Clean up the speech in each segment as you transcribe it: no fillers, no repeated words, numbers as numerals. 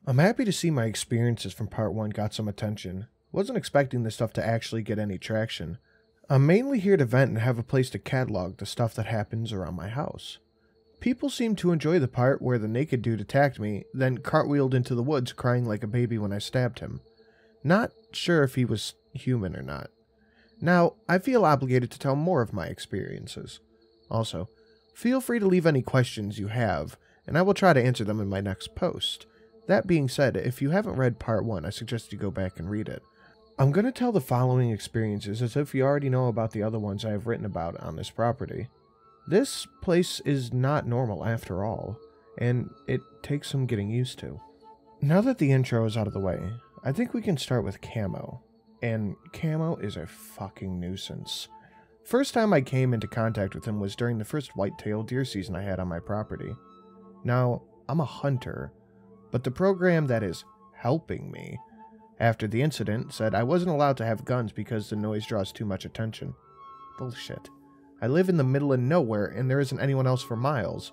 I'm happy to see my experiences from part 1 got some attention. Wasn't expecting this stuff to actually get any traction. I'm mainly here to vent and have a place to catalog the stuff that happens around my house. People seem to enjoy the part where the naked dude attacked me, then cartwheeled into the woods crying like a baby when I stabbed him. Not sure if he was human or not. Now, I feel obligated to tell more of my experiences. Also, feel free to leave any questions you have, and I will try to answer them in my next post. That being said, if you haven't read part 1, I suggest you go back and read it. I'm going to tell the following experiences as if you already know about the other ones I have written about on this property. This place is not normal after all, and it takes some getting used to. Now that the intro is out of the way, I think we can start with Camo. And Camo is a fucking nuisance. First time I came into contact with him was during the first white-tailed deer season I had on my property. Now, I'm a hunter, but the program that is helping me after the incident said I wasn't allowed to have guns because the noise draws too much attention. Bullshit. I live in the middle of nowhere and there isn't anyone else for miles.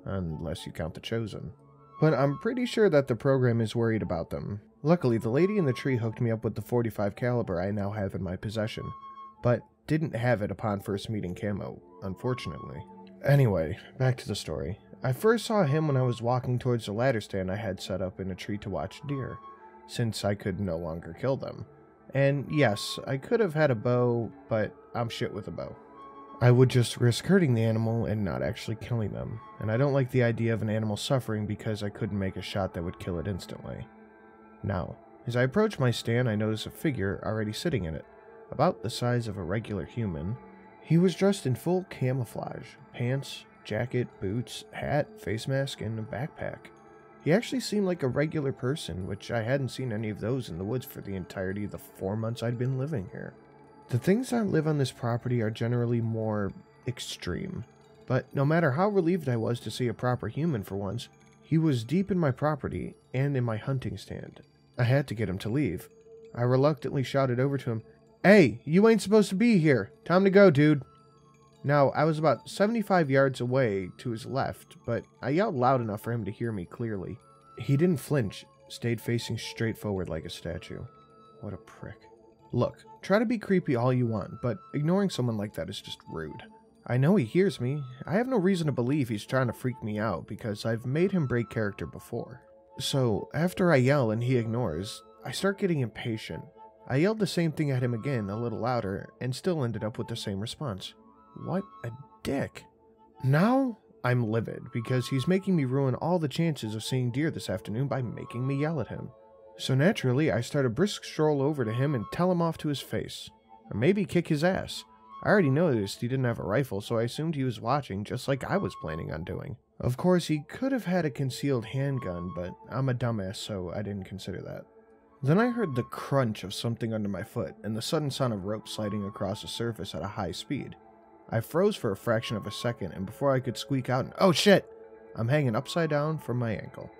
Unless you count the Chosen. But I'm pretty sure that the program is worried about them. Luckily, the lady in the tree hooked me up with the .45 caliber I now have in my possession, but didn't have it upon first meeting Camo, unfortunately. Anyway, back to the story. I first saw him when I was walking towards the ladder stand I had set up in a tree to watch deer, since I could no longer kill them. And yes, I could have had a bow, but I'm shit with a bow. I would just risk hurting the animal and not actually killing them, and I don't like the idea of an animal suffering because I couldn't make a shot that would kill it instantly. Now, as I approach my stand, I notice a figure already sitting in it, about the size of a regular human. He was dressed in full camouflage, pants, jacket, boots, hat, face mask, and a backpack. He actually seemed like a regular person, which I hadn't seen any of those in the woods for the entirety of the 4 months I'd been living here. The things that live on this property are generally more extreme, but no matter how relieved I was to see a proper human for once, he was deep in my property and in my hunting stand. I had to get him to leave. I reluctantly shouted over to him, "Hey, you ain't supposed to be here. Time to go, dude." Now, I was about 75 yards away to his left, but I yelled loud enough for him to hear me clearly. He didn't flinch, stayed facing straight forward like a statue. What a prick. Look, try to be creepy all you want, but ignoring someone like that is just rude. I know he hears me. I have no reason to believe he's trying to freak me out because I've made him break character before. So, after I yell and he ignores, I start getting impatient. I yelled the same thing at him again, a little louder, and still ended up with the same response. What a dick. Now, I'm livid because he's making me ruin all the chances of seeing deer this afternoon by making me yell at him. So naturally, I start a brisk stroll over to him and tell him off to his face. Or maybe kick his ass. I already noticed he didn't have a rifle, so I assumed he was watching just like I was planning on doing. Of course, he could have had a concealed handgun, but I'm a dumbass, so I didn't consider that. Then I heard the crunch of something under my foot and the sudden sound of rope sliding across the surface at a high speed. I froze for a fraction of a second, and before I could squeak out, "Oh shit!" I'm hanging upside down from my ankle.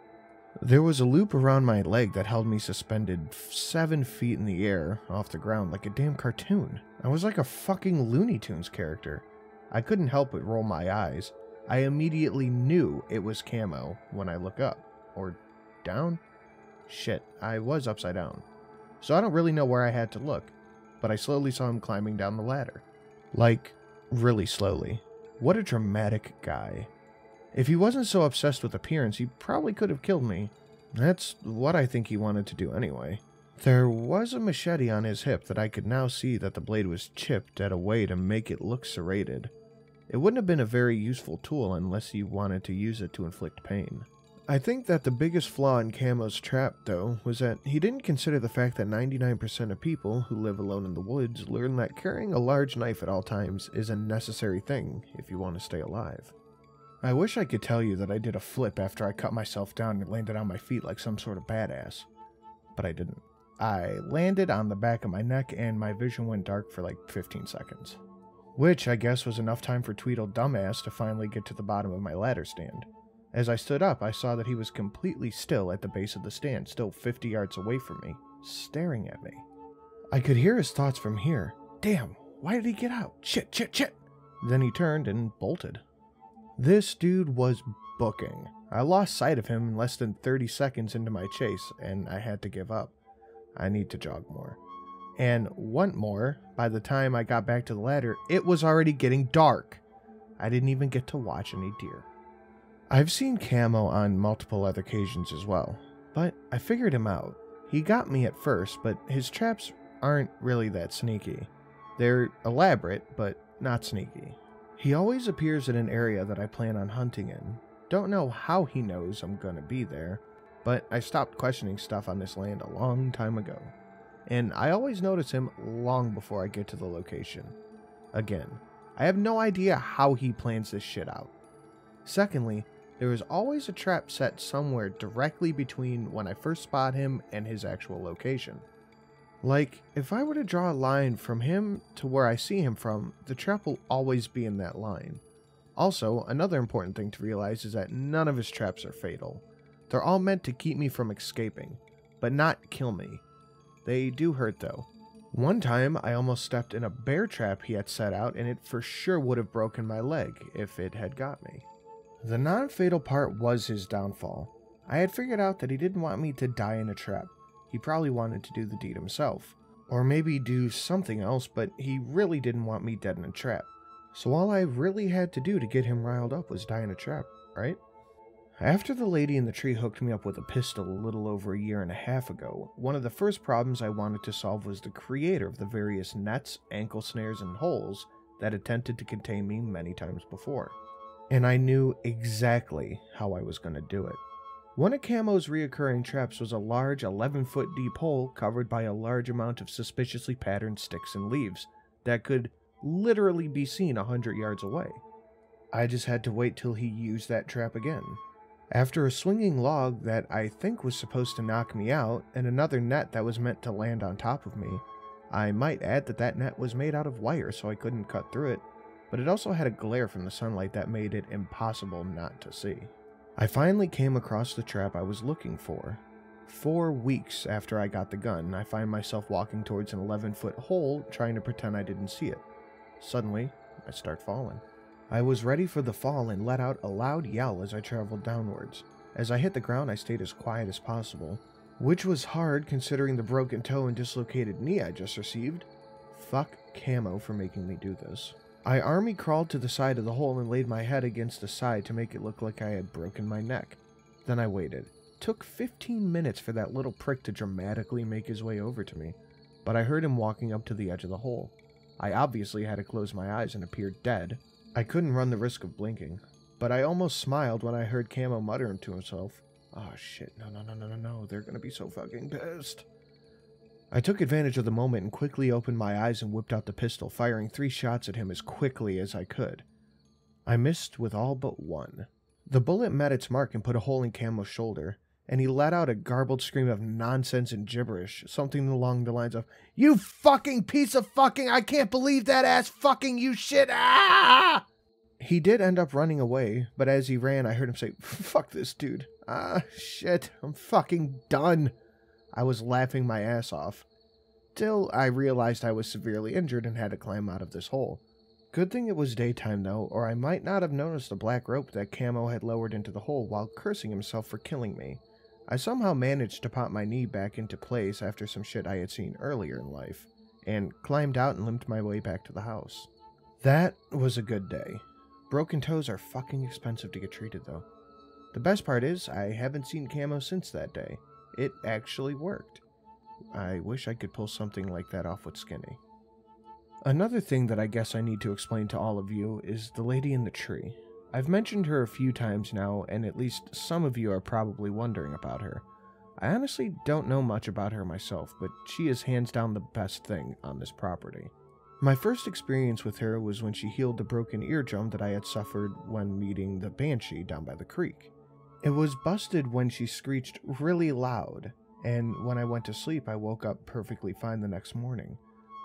There was a loop around my leg that held me suspended 7 feet in the air off the ground like a damn cartoon. I was like a fucking Looney Tunes character. I couldn't help but roll my eyes. I immediately knew it was Camo when I look up. Or down? Shit, I was upside down. So I don't really know where I had to look, but I slowly saw him climbing down the ladder. Like, really slowly. What a dramatic guy. If he wasn't so obsessed with appearance, he probably could have killed me. That's what I think he wanted to do anyway. There was a machete on his hip that I could now see that the blade was chipped at a way to make it look serrated. It wouldn't have been a very useful tool unless he wanted to use it to inflict pain. I think that the biggest flaw in Camo's trap, though, was that he didn't consider the fact that 99% of people who live alone in the woods learn that carrying a large knife at all times is a necessary thing if you want to stay alive. I wish I could tell you that I did a flip after I cut myself down and landed on my feet like some sort of badass, but I didn't. I landed on the back of my neck and my vision went dark for like 15 seconds. Which I guess was enough time for Tweedle Dumbass to finally get to the bottom of my ladder stand. As I stood up, I saw that he was completely still at the base of the stand, still 50 yards away from me, staring at me. I could hear his thoughts from here. Damn, why did he get out? Shit. Then he turned and bolted. This dude was booking. I lost sight of him in less than 30 seconds into my chase, and I had to give up. I need to jog more. And want more, by the time I got back to the ladder, it was already getting dark. I didn't even get to watch any deer. I've seen Camo on multiple other occasions as well, but I figured him out. He got me at first, but his traps aren't really that sneaky. They're elaborate, but not sneaky. He always appears in an area that I plan on hunting in. Don't know how he knows I'm gonna be there, but I stopped questioning stuff on this land a long time ago. And I always notice him long before I get to the location. Again, I have no idea how he plans this shit out. Secondly, there is always a trap set somewhere directly between when I first spot him and his actual location. Like, if I were to draw a line from him to where I see him from, the trap will always be in that line. Also, another important thing to realize is that none of his traps are fatal. They're all meant to keep me from escaping, but not kill me. They do hurt though. One time, I almost stepped in a bear trap he had set out, and it for sure would have broken my leg if it had got me. The non-fatal part was his downfall. I had figured out that he didn't want me to die in a trap. He probably wanted to do the deed himself. Or maybe do something else, but he really didn't want me dead in a trap. So all I really had to do to get him riled up was die in a trap, right? After the lady in the tree hooked me up with a pistol a little over a year and a half ago, one of the first problems I wanted to solve was the creator of the various nets, ankle snares, and holes that attempted to contain me many times before. And I knew exactly how I was going to do it. One of Camo's reoccurring traps was a large 11-foot deep hole covered by a large amount of suspiciously patterned sticks and leaves that could literally be seen 100 yards away. I just had to wait till he used that trap again. After a swinging log that I think was supposed to knock me out, and another net that was meant to land on top of me, I might add that that net was made out of wire so I couldn't cut through it, but it also had a glare from the sunlight that made it impossible not to see. I finally came across the trap I was looking for. 4 weeks after I got the gun, I find myself walking towards an 11-foot hole trying to pretend I didn't see it. Suddenly, I start falling. I was ready for the fall and let out a loud yell as I traveled downwards. As I hit the ground, I stayed as quiet as possible, which was hard considering the broken toe and dislocated knee I just received. Fuck Camo for making me do this. I army crawled to the side of the hole and laid my head against the side to make it look like I had broken my neck. Then I waited. It took 15 minutes for that little prick to dramatically make his way over to me, but I heard him walking up to the edge of the hole. I obviously had to close my eyes and appeared dead. I couldn't run the risk of blinking, but I almost smiled when I heard Camo muttering to himself, "Oh shit, no, they're gonna be so fucking pissed." I took advantage of the moment and quickly opened my eyes and whipped out the pistol, firing 3 shots at him as quickly as I could. I missed with all but one. The bullet met its mark and put a hole in Camo's shoulder, and he let out a garbled scream of nonsense and gibberish, something along the lines of, "You fucking piece of fucking, I can't believe that ass fucking you shit, ah!" He did end up running away, but as he ran, I heard him say, "Fuck this dude. Ah, shit, I'm fucking done." I was laughing my ass off, till I realized I was severely injured and had to climb out of this hole. Good thing it was daytime though, or I might not have noticed the black rope that Camo had lowered into the hole while cursing himself for killing me. I somehow managed to pop my knee back into place after some shit I had seen earlier in life, and climbed out and limped my way back to the house. That was a good day. Broken toes are fucking expensive to get treated though. The best part is, I haven't seen Camo since that day. It actually worked. I wish I could pull something like that off with Skinny. Another thing that I guess I need to explain to all of you is the lady in the tree. I've mentioned her a few times now, and at least some of you are probably wondering about her. I honestly don't know much about her myself, but she is hands down the best thing on this property. My first experience with her was when she healed the broken eardrum that I had suffered when meeting the Banshee down by the creek. It was busted when she screeched really loud, and when I went to sleep I woke up perfectly fine the next morning.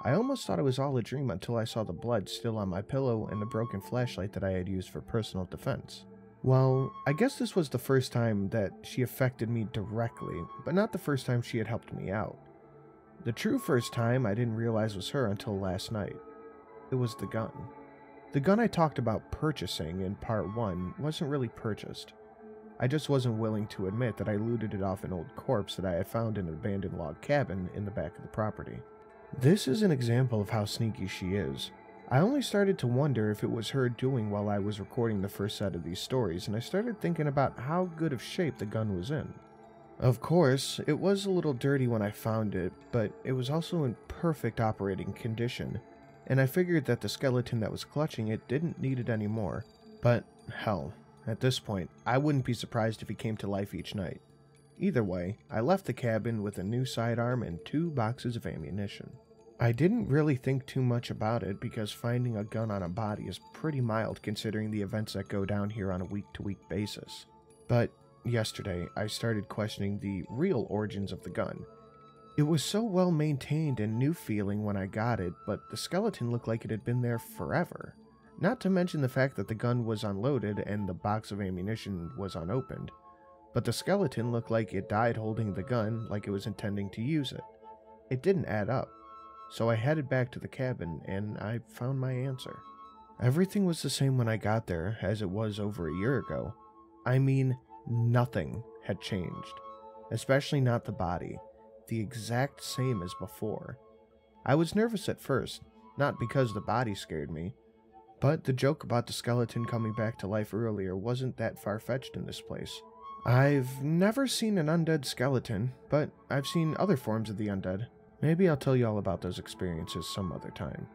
I almost thought it was all a dream until I saw the blood still on my pillow and the broken flashlight that I had used for personal defense. Well, I guess this was the first time that she affected me directly, but not the first time she had helped me out. The true first time I didn't realize was her until last night. It was the gun. The gun I talked about purchasing in part 1 wasn't really purchased. I just wasn't willing to admit that I looted it off an old corpse that I had found in an abandoned log cabin in the back of the property. This is an example of how sneaky she is. I only started to wonder if it was her doing while I was recording the first set of these stories, and I started thinking about how good of shape the gun was in. Of course, it was a little dirty when I found it, but it was also in perfect operating condition, and I figured that the skeleton that was clutching it didn't need it anymore. But hell, at this point, I wouldn't be surprised if he came to life each night. Either way, I left the cabin with a new sidearm and 2 boxes of ammunition. I didn't really think too much about it because finding a gun on a body is pretty mild considering the events that go down here on a week-to-week basis. But yesterday, I started questioning the real origins of the gun. It was so well maintained and new feeling when I got it, but the skeleton looked like it had been there forever. Not to mention the fact that the gun was unloaded and the box of ammunition was unopened. But the skeleton looked like it died holding the gun like it was intending to use it. It didn't add up. So I headed back to the cabin, and I found my answer. Everything was the same when I got there, as it was over a year ago. I mean, nothing had changed. Especially not the body. The exact same as before. I was nervous at first, not because the body scared me, but the joke about the skeleton coming back to life earlier wasn't that far-fetched in this place. I've never seen an undead skeleton, but I've seen other forms of the undead. Maybe I'll tell you all about those experiences some other time.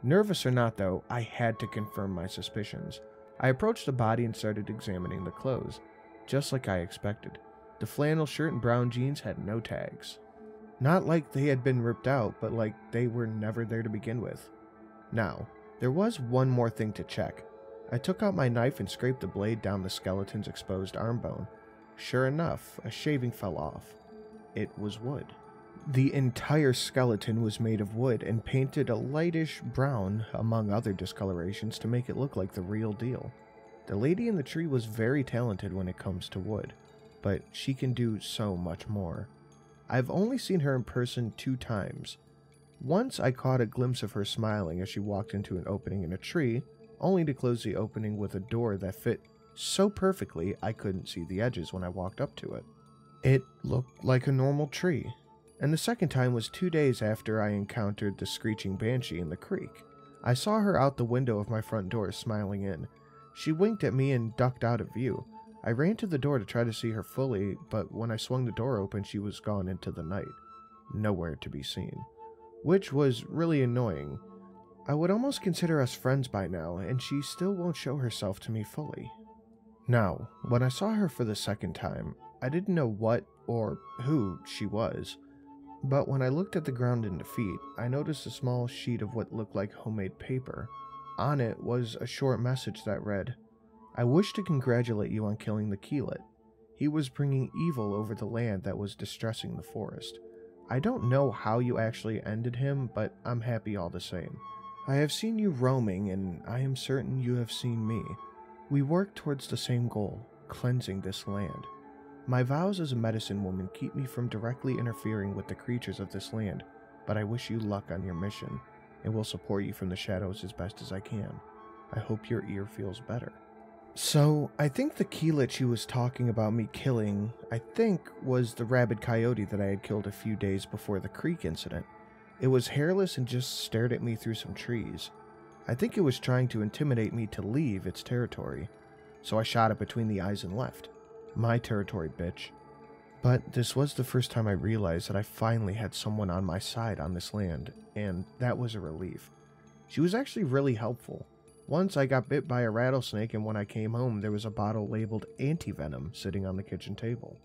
Nervous or not though, I had to confirm my suspicions. I approached the body and started examining the clothes. Just like I expected. The flannel shirt and brown jeans had no tags. Not like they had been ripped out, but like they were never there to begin with. Now, there was one more thing to check. I took out my knife and scraped the blade down the skeleton's exposed arm bone. Sure enough, a shaving fell off. It was wood. The entire skeleton was made of wood and painted a lightish brown, among other discolorations, to make it look like the real deal. The lady in the tree was very talented when it comes to wood, but she can do so much more. I've only seen her in person 2 times. Once I caught a glimpse of her smiling as she walked into an opening in a tree, only to close the opening with a door that fit so perfectly I couldn't see the edges when I walked up to it. It looked like a normal tree. And the second time was 2 days after I encountered the screeching banshee in the creek. I saw her out the window of my front door smiling in. She winked at me and ducked out of view. I ran to the door to try to see her fully, but when I swung the door open, she was gone into the night. Nowhere to be seen. Which was really annoying. I would almost consider us friends by now, and she still won't show herself to me fully. Now, when I saw her for the second time, I didn't know what or who she was. But when I looked at the ground in defeat, I noticed a small sheet of what looked like homemade paper. On it was a short message that read, "I wish to congratulate you on killing the Keelet. He was bringing evil over the land that was distressing the forest. I don't know how you actually ended him, but I'm happy all the same. I have seen you roaming, and I am certain you have seen me. We work towards the same goal, cleansing this land. My vows as a medicine woman keep me from directly interfering with the creatures of this land, but I wish you luck on your mission, and will support you from the shadows as best as I can. I hope your ear feels better." So, I think the Keelet she was talking about me killing, was the rabid coyote that I had killed a few days before the creek incident. It was hairless and just stared at me through some trees. I think it was trying to intimidate me to leave its territory, so I shot it between the eyes and left. My territory, bitch. But this was the first time I realized that I finally had someone on my side on this land, and that was a relief. She was actually really helpful. Once I got bit by a rattlesnake, and when I came home there was a bottle labeled anti-venom sitting on the kitchen table.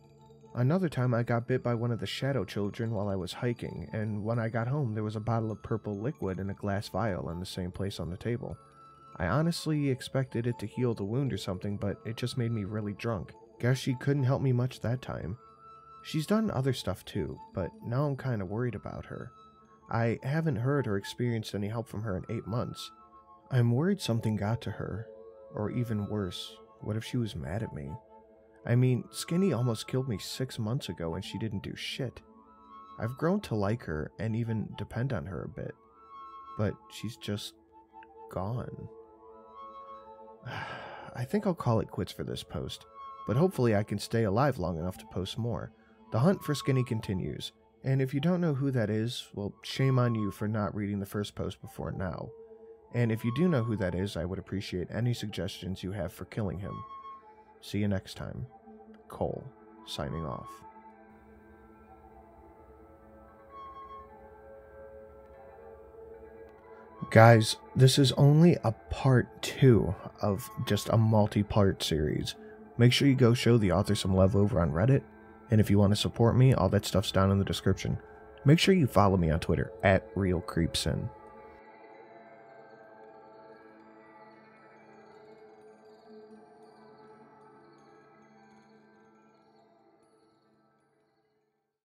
Another time I got bit by one of the shadow children while I was hiking, and when I got home there was a bottle of purple liquid in a glass vial in the same place on the table. I honestly expected it to heal the wound or something, but it just made me really drunk. Guess she couldn't help me much that time. She's done other stuff too, but now I'm kinda worried about her. I haven't heard or experienced any help from her in 8 months. I'm worried something got to her. Or even worse, what if she was mad at me? I mean, Skinny almost killed me 6 months ago and she didn't do shit. I've grown to like her and even depend on her a bit. But she's just gone. I think I'll call it quits for this post. but hopefully I can stay alive long enough to post more. The hunt for Skinny continues, and if you don't know who that is, well, shame on you for not reading the first post before now. And if you do know who that is, I would appreciate any suggestions you have for killing him. See you next time. Cole, signing off. Guys, this is only a part 2 of just a multi-part series. Make sure you go show the author some love over on Reddit, and if you want to support me, all that stuff's down in the description. Make sure you follow me on Twitter, @RealCreepsin.